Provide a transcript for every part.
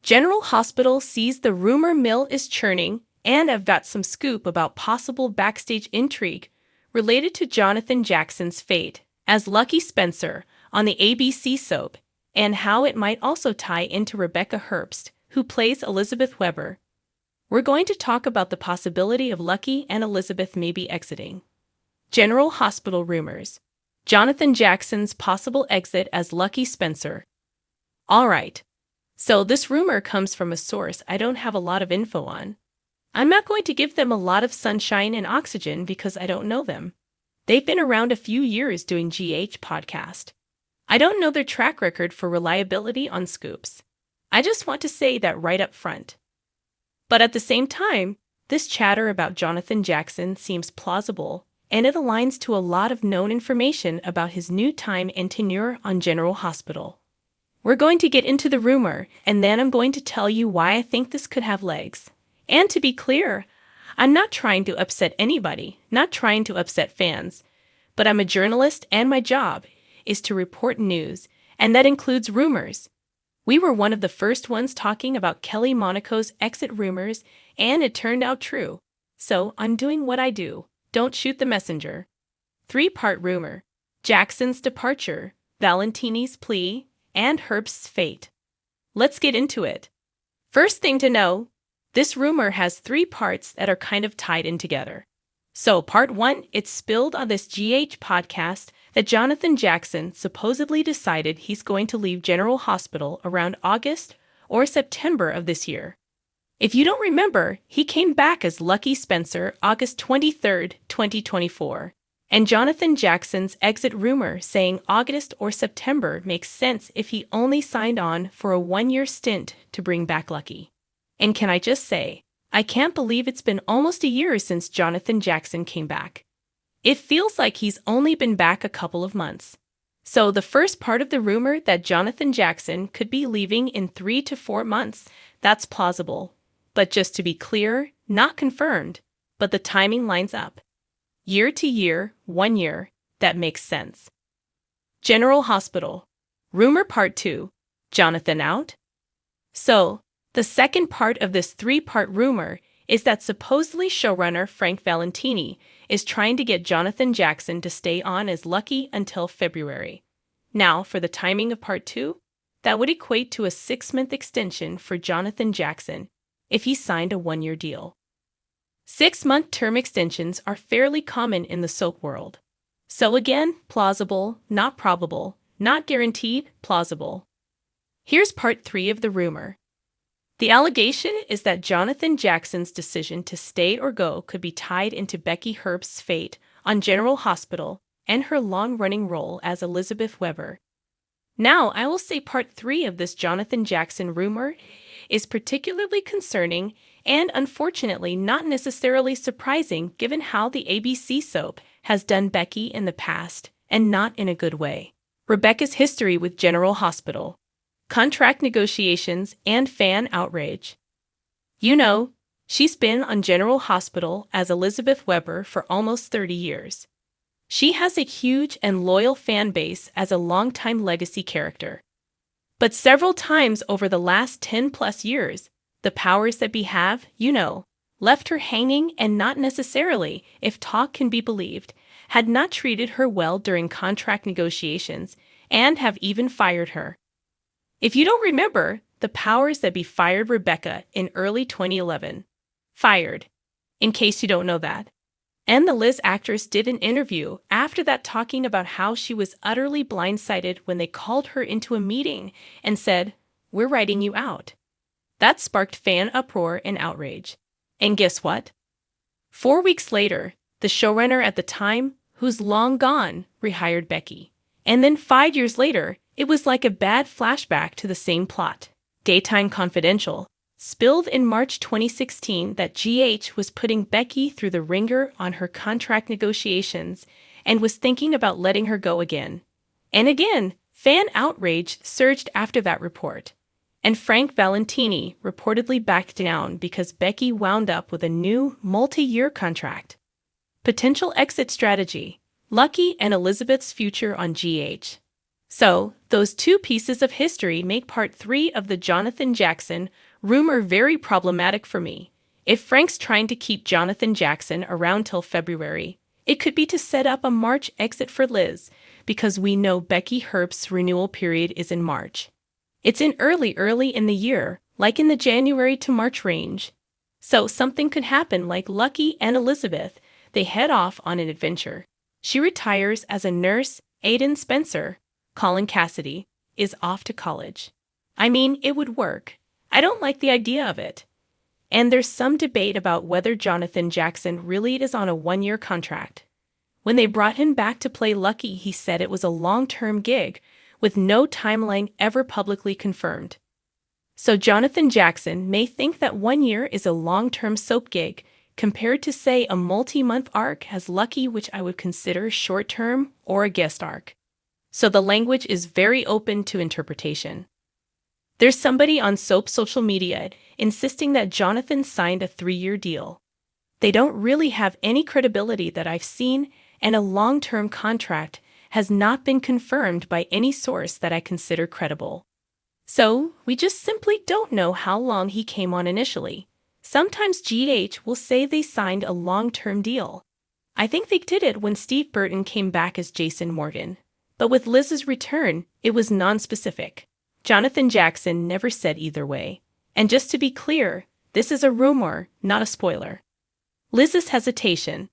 General Hospital sees the rumor mill is churning, and I've got some scoop about possible backstage intrigue related to Jonathan Jackson's fate as Lucky Spencer on the ABC soap, and how it might also tie into Rebecca Herbst, who plays Elizabeth Weber. We're going to talk about the possibility of Lucky and Elizabeth maybe exiting. General Hospital rumors. Jonathan Jackson's possible exit as Lucky Spencer. All right. So this rumor comes from a source I don't have a lot of info on. I'm not going to give them a lot of sunshine and oxygen because I don't know them. They've been around a few years doing GH podcast. I don't know their track record for reliability on scoops. I just want to say that right up front. But at the same time, this chatter about Jonathan Jackson seems plausible, and it aligns to a lot of known information about his new time and tenure on General Hospital. We're going to get into the rumor, and then I'm going to tell you why I think this could have legs. And to be clear, I'm not trying to upset anybody, not trying to upset fans, but I'm a journalist and my job is to report news, and that includes rumors. We were one of the first ones talking about Kelly Monaco's exit rumors, and it turned out true. So I'm doing what I do. Don't shoot the messenger. 3-part rumor: Jackson's departure, Valentini's plea, and Herbst's fate. Let's get into it. First thing to know, this rumor has 3 parts that are kind of tied in together. So part 1, it's spilled on this GH podcast that Jonathan Jackson supposedly decided he's going to leave General Hospital around August or September of this year. If you don't remember, he came back as Lucky Spencer August 23, 2024. And Jonathan Jackson's exit rumor saying August or September makes sense if he only signed on for a 1-year stint to bring back Lucky. And can I just say, I can't believe it's been almost a year since Jonathan Jackson came back. It feels like he's only been back a couple of months. So the first part of the rumor that Jonathan Jackson could be leaving in 3 to 4 months, that's plausible. But just to be clear, not confirmed, but the timing lines up. Year to year, 1 year, that makes sense. General Hospital. Rumor part 2. Jonathan out? So, the second part of this 3-part rumor is that supposedly showrunner Frank Valentini is trying to get Jonathan Jackson to stay on as Lucky until February. Now, for the timing of part 2, that would equate to a 6-month extension for Jonathan Jackson if he signed a 1-year deal. 6-month term extensions are fairly common in the soap world. So again, plausible, not probable, not guaranteed, plausible. Here's part 3 of the rumor. The allegation is that Jonathan Jackson's decision to stay or go could be tied into Becky Herbst's fate on General Hospital and her long-running role as Elizabeth Weber. Now, I will say part 3 of this Jonathan Jackson rumor is particularly concerning and unfortunately not necessarily surprising given how the ABC soap has done Becky in the past, and not in a good way. Rebecca's history with General Hospital, contract negotiations, and fan outrage. You know, she's been on General Hospital as Elizabeth Weber for almost 30 years. She has a huge and loyal fan base as a longtime legacy character. But several times over the last 10+ years, the powers that be have, you know, left her hanging and not necessarily, if talk can be believed, had not treated her well during contract negotiations and have even fired her. If you don't remember, the powers that be fired Rebecca in early 2011. Fired, in case you don't know that. And the Liz actress did an interview after that talking about how she was utterly blindsided when they called her into a meeting and said, "We're writing you out." That sparked fan uproar and outrage. And guess what? 4 weeks later, the showrunner at the time, who's long gone, rehired Becky. And then 5 years later, it was like a bad flashback to the same plot. Daytime Confidential spilled in March 2016 that GH was putting Becky through the ringer on her contract negotiations and was thinking about letting her go again. And again, fan outrage surged after that report. And Frank Valentini reportedly backed down because Becky wound up with a new multi-year contract. Potential exit strategy: Lucky and Elizabeth's future on GH. So, Those two pieces of history make part 3 of the Jonathan Jackson rumor very problematic for me. If Frank's trying to keep Jonathan Jackson around till February, it could be to set up a March exit for Liz, because we know Becky Herbst's renewal period is in March. It's in early in the year, like in the January to March range. So something could happen like Lucky and Elizabeth. They head off on an adventure. She retires as a nurse, Aiden Spencer, Colin Cassidy, is off to college. I mean, it would work. I don't like the idea of it. And there's some debate about whether Jonathan Jackson really is on a 1-year contract. When they brought him back to play Lucky, he said it was a long-term gig, with no timeline ever publicly confirmed. So Jonathan Jackson may think that 1 year is a long-term soap gig, compared to, say, a multi-month arc as Lucky, which I would consider short-term, or a guest arc. So the language is very open to interpretation. There's somebody on soap social media insisting that Jonathan signed a 3-year deal. They don't really have any credibility that I've seen, and a long-term contract has not been confirmed by any source that I consider credible. So, we just simply don't know how long he came on initially. Sometimes GH will say they signed a long-term deal. I think they did it when Steve Burton came back as Jason Morgan. But with Liz's return, it was non-specific. Jonathan Jackson never said either way. And just to be clear, this is a rumor, not a spoiler. Liz's hesitation.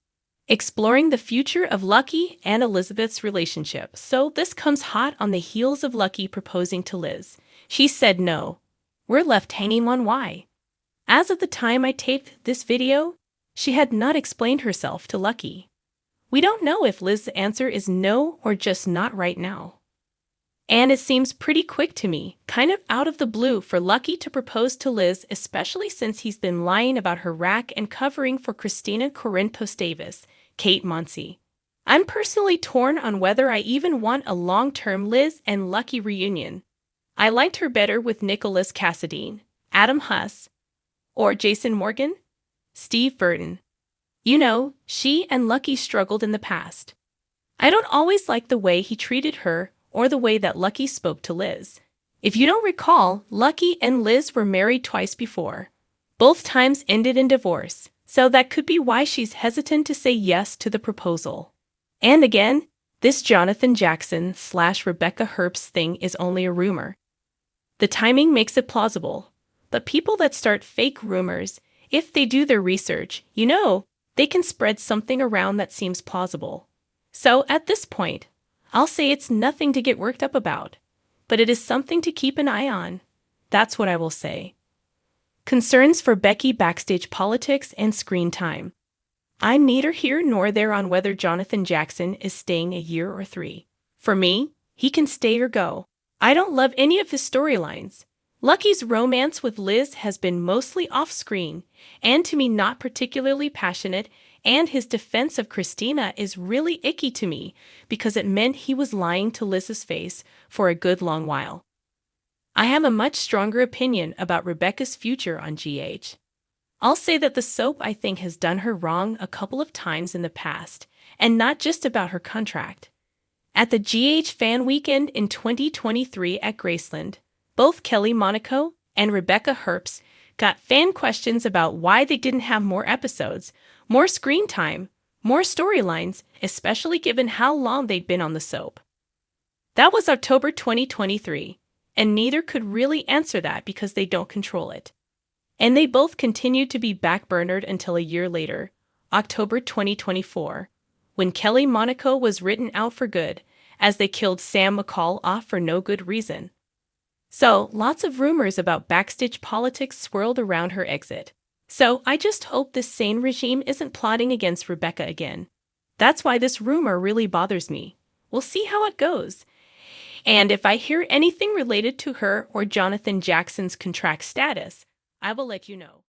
Exploring the future of Lucky and Elizabeth's relationship. So this comes hot on the heels of Lucky proposing to Liz. She said no. We're left hanging on why. As of the time I taped this video, she had not explained herself to Lucky. We don't know if Liz's answer is no or just not right now. And it seems pretty quick to me, kind of out of the blue, for Lucky to propose to Liz, especially since he's been lying about her rack and covering for Christina Corinthos Davis, Kate Monsey. I'm personally torn on whether I even want a long-term Liz and Lucky reunion. I liked her better with Nicholas Cassadine, Adam Huss, or Jason Morgan, Steve Burton. You know, she and Lucky struggled in the past. I don't always like the way he treated her or the way that Lucky spoke to Liz. If you don't recall, Lucky and Liz were married twice before. Both times ended in divorce, so that could be why she's hesitant to say yes to the proposal. And again, this Jonathan Jackson / Rebecca Herbst thing is only a rumor. The timing makes it plausible, but people that start fake rumors, if they do their research, you know, they can spread something around that seems plausible. So at this point, I'll say it's nothing to get worked up about, but it is something to keep an eye on. That's what I will say. Concerns for Becky backstage politics and screen time. I'm neither here nor there on whether Jonathan Jackson is staying a year or 3. For me, he can stay or go. I don't love any of his storylines. Lucky's romance with Liz has been mostly off-screen, and to me not particularly passionate, and his defense of Christina is really icky to me because it meant he was lying to Liz's face for a good long while. I have a much stronger opinion about Rebecca's future on GH. I'll say that the soap I think has done her wrong a couple of times in the past, and not just about her contract. At the GH Fan Weekend in 2023 at Graceland, both Kelly Monaco and Rebecca Herbst got fan questions about why they didn't have more episodes, more screen time, more storylines, especially given how long they'd been on the soap. That was October 2023, and neither could really answer that because they don't control it. And they both continued to be backburnered until a year later, October 2024, when Kelly Monaco was written out for good, as they killed Sam McCall off for no good reason. So, lots of rumors about backstage politics swirled around her exit. So, I just hope this sane regime isn't plotting against Rebecca again. That's why this rumor really bothers me. We'll see how it goes. And if I hear anything related to her or Jonathan Jackson's contract status, I will let you know.